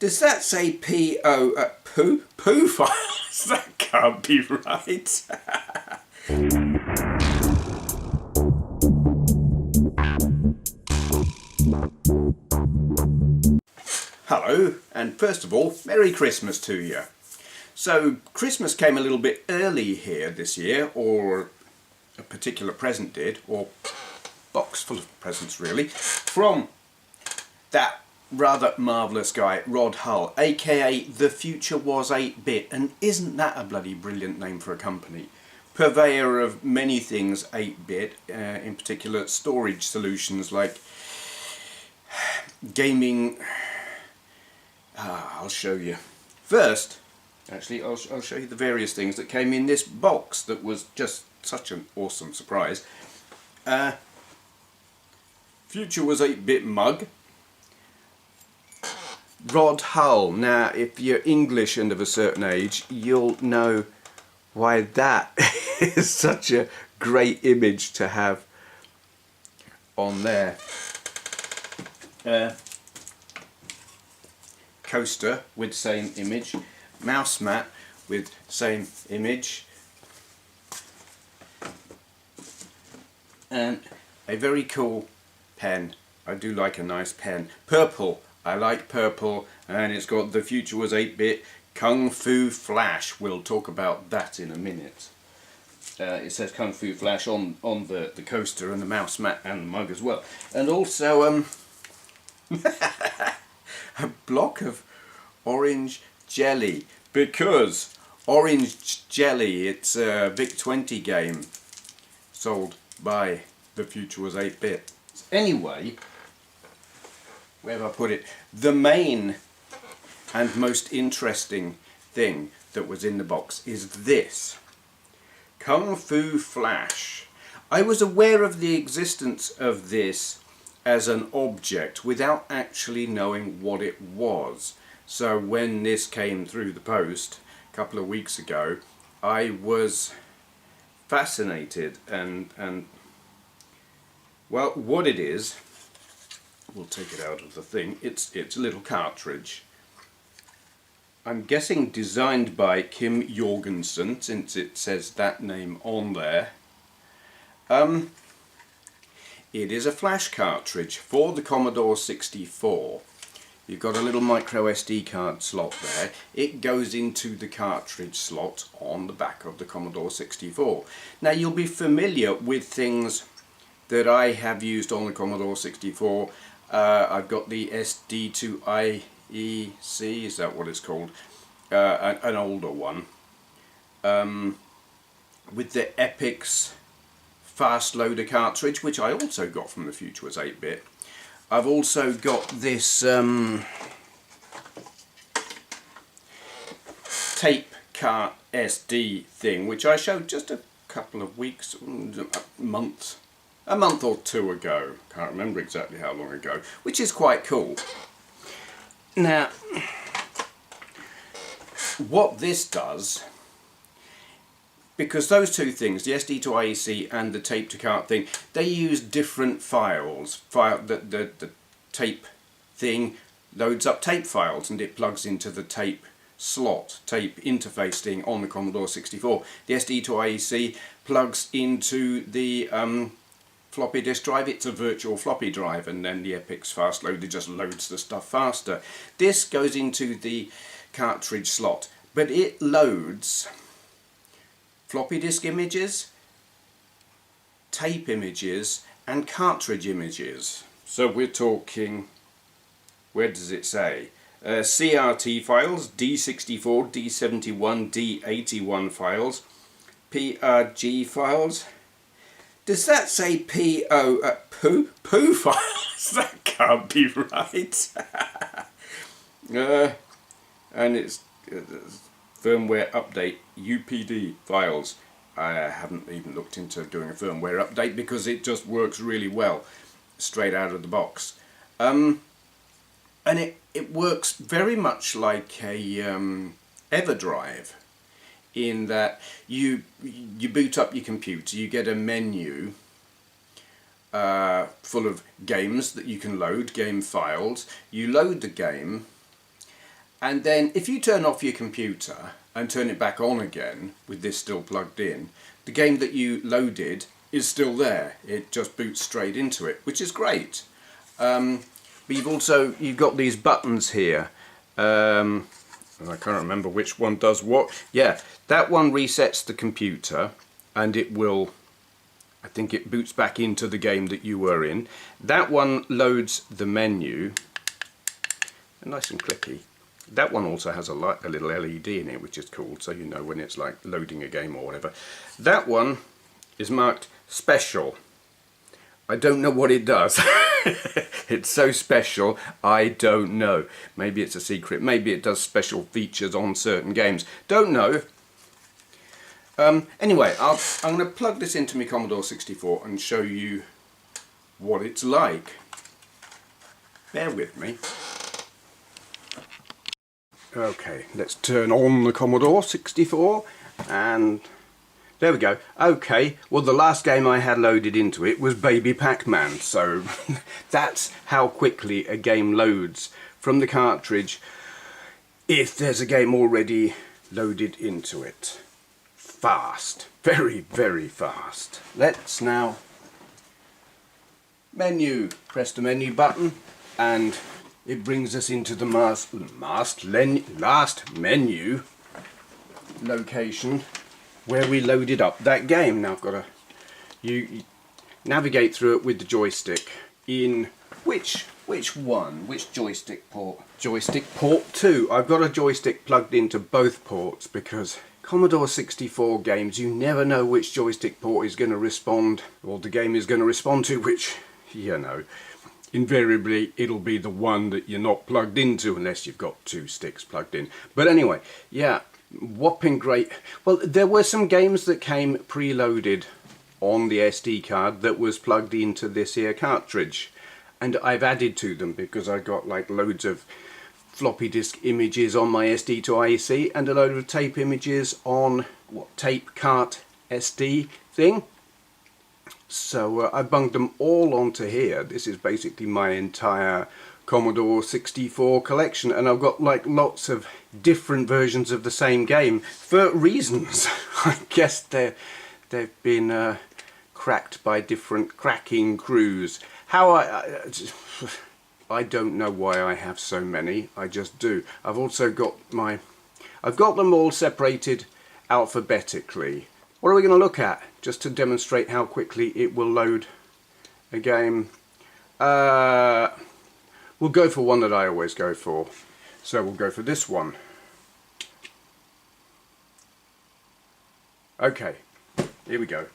Does that say P-O, poo? Poo files? That can't be right. Hello, and first of all, Merry Christmas to you. So, Christmas came a little bit early here this year, or a particular present did, or box full of presents really, from that rather marvellous guy, Rod Hull, aka The Future Was 8-Bit, and isn't that a bloody brilliant name for a company? Purveyor of many things 8-bit, in particular storage solutions like gaming. I'll show you. First, actually, I'll show you the various things that came in this box that was just such an awesome surprise. Future Was 8-Bit mug. Rod Hull. Now, if you're English and of a certain age, you'll know why that is such a great image to have on there. Coaster with same image. Mouse mat with same image. And a very cool pen. I do like a nice pen. Purple. I like purple, and it's got The Future Was 8-Bit Kung Fu Flash. We'll talk about that in a minute. It says Kung Fu Flash on the coaster and the mouse mat and the mug as well. And also a block of orange jelly, because orange jelly, it's a VIC-20 game sold by The Future Was 8-Bit. Anyway, where have I put it? The main and most interesting thing that was in the box is this. Kung Fu Flash. I was aware of the existence of this as an object without actually knowing what it was. So when this came through the post a couple of weeks ago, I was fascinated and well, what it is, we'll take it out of the thing. It's a little cartridge. I'm guessing designed by Kim Jorgensen, since it says that name on there. It is a flash cartridge for the Commodore 64. You've got a little micro SD card slot there. It goes into the cartridge slot on the back of the Commodore 64. Now, you'll be familiar with things that I have used on the Commodore 64. I've got the SD2IEC, is that what it's called? An older one. With the Epix Fast Loader cartridge, which I also got from The Future Was 8-Bit. I've also got this tape cart SD thing, which I showed just a couple of weeks, a month or two ago. Can't remember exactly how long ago, which is quite cool. Now, what this does, because those two things, the SD to IEC and the tape to cart thing, they use different files. The tape thing loads up tape files and it plugs into the tape slot, tape interface thing on the Commodore 64. The SD to IEC plugs into the floppy disk drive. It's a virtual floppy drive, and then the Epix Fast Loader just loads the stuff faster. This goes into the cartridge slot, but it loads floppy disk images, tape images, and cartridge images. So we're talking, where does it say? CRT files, D64, D71, D81 files, PRG files. Does that say poo files? That can't be right. And it's firmware update UPD files. I haven't even looked into doing a firmware update because it just works really well straight out of the box. And it works very much like a EverDrive, in that you boot up your computer, you get a menu full of games that you can load, game files. You load the game, And then if you turn off your computer and turn it back on again with this still plugged in, the game that you loaded is still there. It just boots straight into it, which is great. But you've got these buttons here. And I can't remember which one does what. Yeah, that one resets the computer and it will, I think it boots back into the game that you were in. That one loads the menu. Nice and clicky. That one also has a little LED in it, which is cool, so you know when it's like loading a game or whatever. That one is marked special. I don't know what it does. It's so special, I don't know. Maybe it's a secret, maybe it does special features on certain games. Don't know. Anyway, I'm going to plug this into my Commodore 64 and show you what it's like. Bear with me. Okay, let's turn on the Commodore 64 and there we go. Okay, well the last game I had loaded into it was Baby Pac-Man, so that's how quickly a game loads from the cartridge if there's a game already loaded into it. Fast, very, very fast. Let's now menu, press the menu button and it brings us into the last menu location where we loaded up that game. Now I've got to you navigate through it with the joystick in which one? Which joystick port? Joystick port 2. I've got a joystick plugged into both ports because Commodore 64 games, you never know which joystick port is going to respond, or the game is going to respond to, which, you know, invariably it'll be the one that you're not plugged into unless you've got two sticks plugged in. But anyway, yeah, whopping great. Well, there were some games that came preloaded on the SD card that was plugged into this here cartridge, and I've added to them because I got like loads of floppy disk images on my SD to IEC and a load of tape images on what, tape cart SD thing. So I bunged them all onto here. This is basically my entire Commodore 64 collection, and I've got like lots of different versions of the same game for reasons. I guess they've been cracked by different cracking crews. How I don't know why I have so many. I just do. I've also got I've got them all separated alphabetically. What are we going to look at, just to demonstrate how quickly it will load a game? We'll go for one that I always go for. So we'll go for this one. Okay, here we go.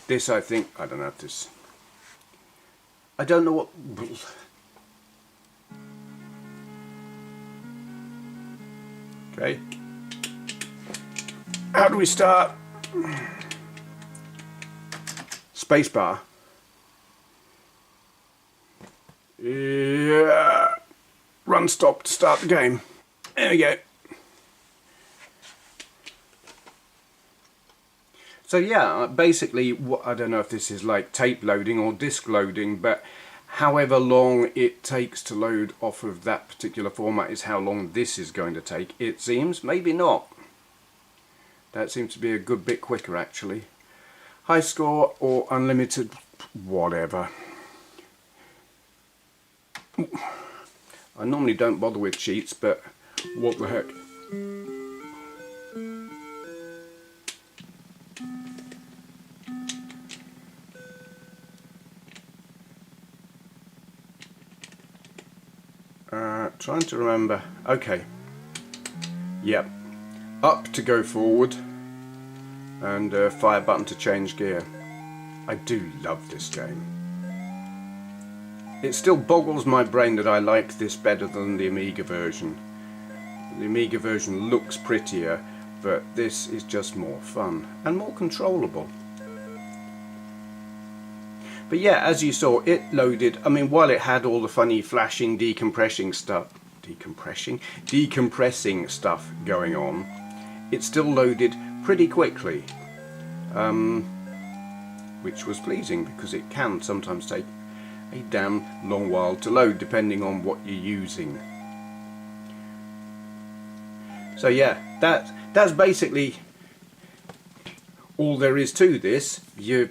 This, I think, I don't know if this... I don't know what... Okay. How do we start? Spacebar. Yeah. Run stop to start the game. There we go. So yeah, basically, I don't know if this is like tape loading or disc loading, but however long it takes to load off of that particular format is how long this is going to take, it seems. Maybe not. That seems to be a good bit quicker, actually. High score or unlimited, whatever. I normally don't bother with cheats, but what the heck. Trying to remember. Okay. Yep. Up to go forward, and fire button to change gear. I do love this game. It still boggles my brain that I like this better than the Amiga version. The Amiga version looks prettier, but this is just more fun and more controllable. But yeah, as you saw, it loaded, I mean, while it had all the funny flashing, decompressing stuff going on, it still loaded pretty quickly, which was pleasing because it can sometimes take a damn long while to load depending on what you're using. So yeah, that's basically all there is to this. You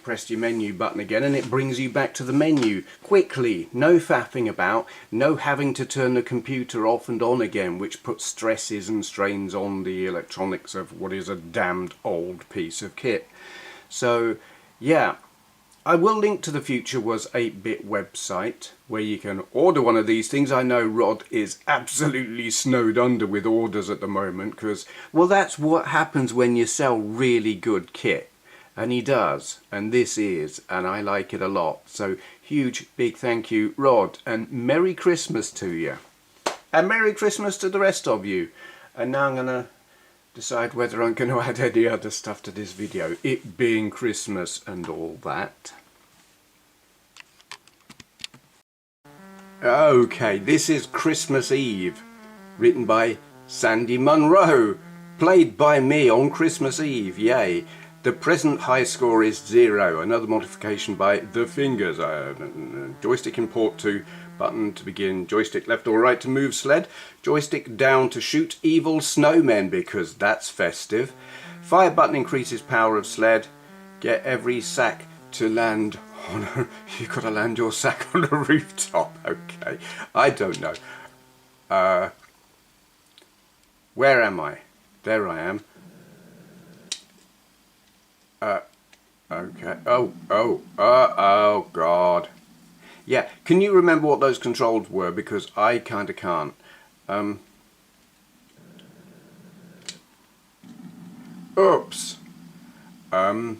press your menu button again and it brings you back to the menu quickly. No faffing about, no having to turn the computer off and on again, which puts stresses and strains on the electronics of what is a damned old piece of kit. So yeah, I will link to the Future Was 8-Bit website where you can order one of these things. I know Rod is absolutely snowed under with orders at the moment because, well, that's what happens when you sell really good kit. And he does, and this is, and I like it a lot. So huge big thank you, Rod, and Merry Christmas to you. And Merry Christmas to the rest of you. And now I'm going to decide whether I'm going to add any other stuff to this video, it being Christmas and all that. Okay, this is Christmas Eve, written by Sandy Munro, played by me on Christmas Eve, yay. The present high score is 0, another modification by the fingers. Joystick import to, button to begin, joystick left or right to move sled, joystick down to shoot evil snowmen because that's festive, fire button increases power of sled, get every sack to land on a, you've got to land your sack on a rooftop, okay, I don't know. Where am I? There I am. Okay. Oh God. Yeah, can you remember what those controls were? Because I kinda can't. Oops. Oh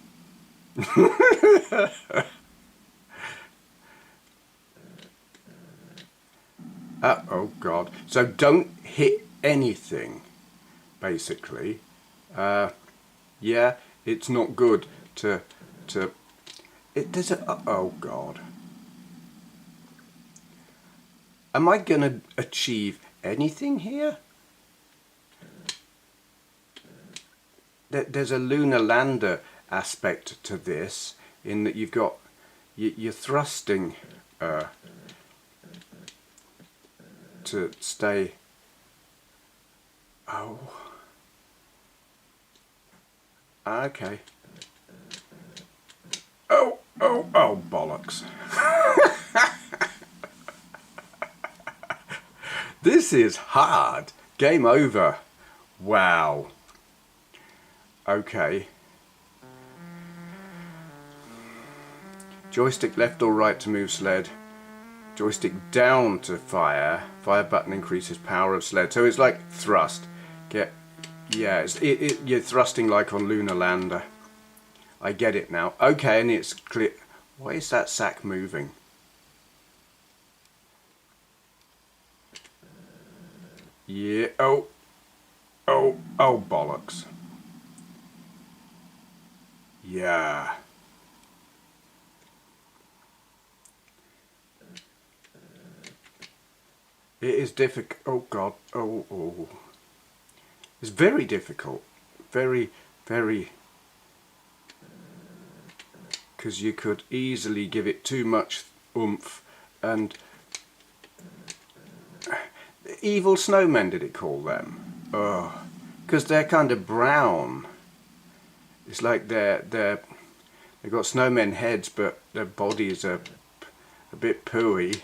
God. So don't hit anything, basically. Yeah, it's not good to there's a, oh God. Am I gonna achieve anything here? There's a lunar lander aspect to this, in that you've got you're thrusting to stay. Oh, okay. Oh bollocks. This is hard. Game over. Wow. Okay. Joystick left or right to move sled. Joystick down to fire. Fire button increases power of sled. So it's like thrust. Get, yeah, you're thrusting like on Lunar Lander. I get it now. Okay, and it's clear. Why is that sack moving? Yeah. Oh bollocks. Yeah. It is difficult. Oh God. Oh. It's very difficult. Very. Because you could easily give it too much oomph and evil snowmen, did it call them? Oh, because they're kind of brown. It's like they've got snowmen heads, but their bodies are a bit pooey.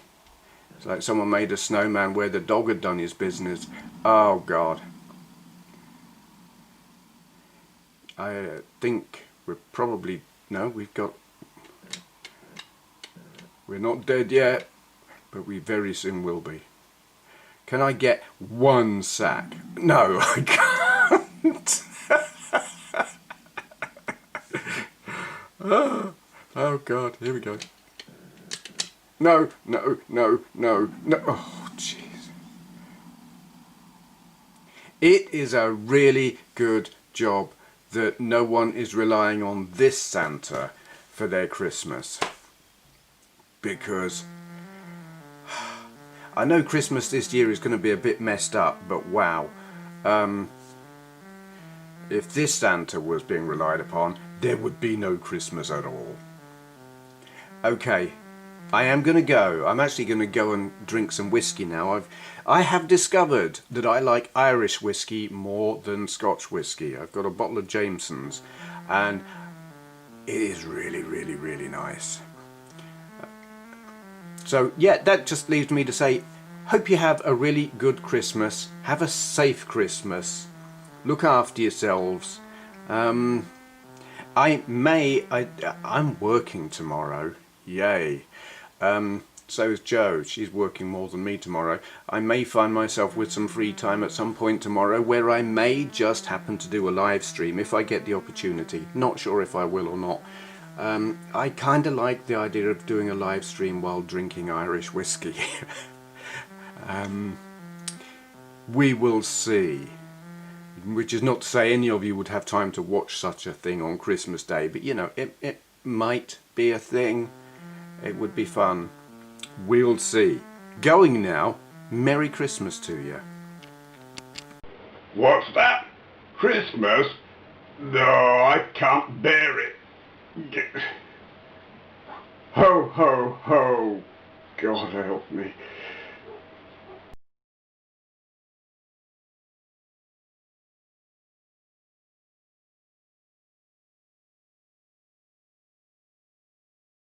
It's like someone made a snowman where the dog had done his business. Oh God. I think we're probably, no, we're not dead yet, but we very soon will be. Can I get one sack? No, I can't. Oh God, here we go. No. Oh jeez. It is a really good job that no one is relying on this Santa for their Christmas. Because I know Christmas this year is going to be a bit messed up, but wow. If this Santa was being relied upon, there would be no Christmas at all. Okay, I am going to go. I'm actually going to go and drink some whiskey now. I have discovered that I like Irish whiskey more than Scotch whiskey. I've got a bottle of Jameson's and it is really, really, really nice. So yeah, that just leaves me to say, hope you have a really good Christmas. Have a safe Christmas. Look after yourselves. I'm working tomorrow. Yay. So is Jo. She's working more than me tomorrow. I may find myself with some free time at some point tomorrow where I may just happen to do a live stream if I get the opportunity. Not sure if I will or not. I kind of like the idea of doing a live stream while drinking Irish whiskey. We will see. Which is not to say any of you would have time to watch such a thing on Christmas Day, but you know, it might be a thing. It would be fun. We'll see. Going now. Merry Christmas to you. What's that? Christmas? No, I can't bear it. Ho, ho, ho. God help me.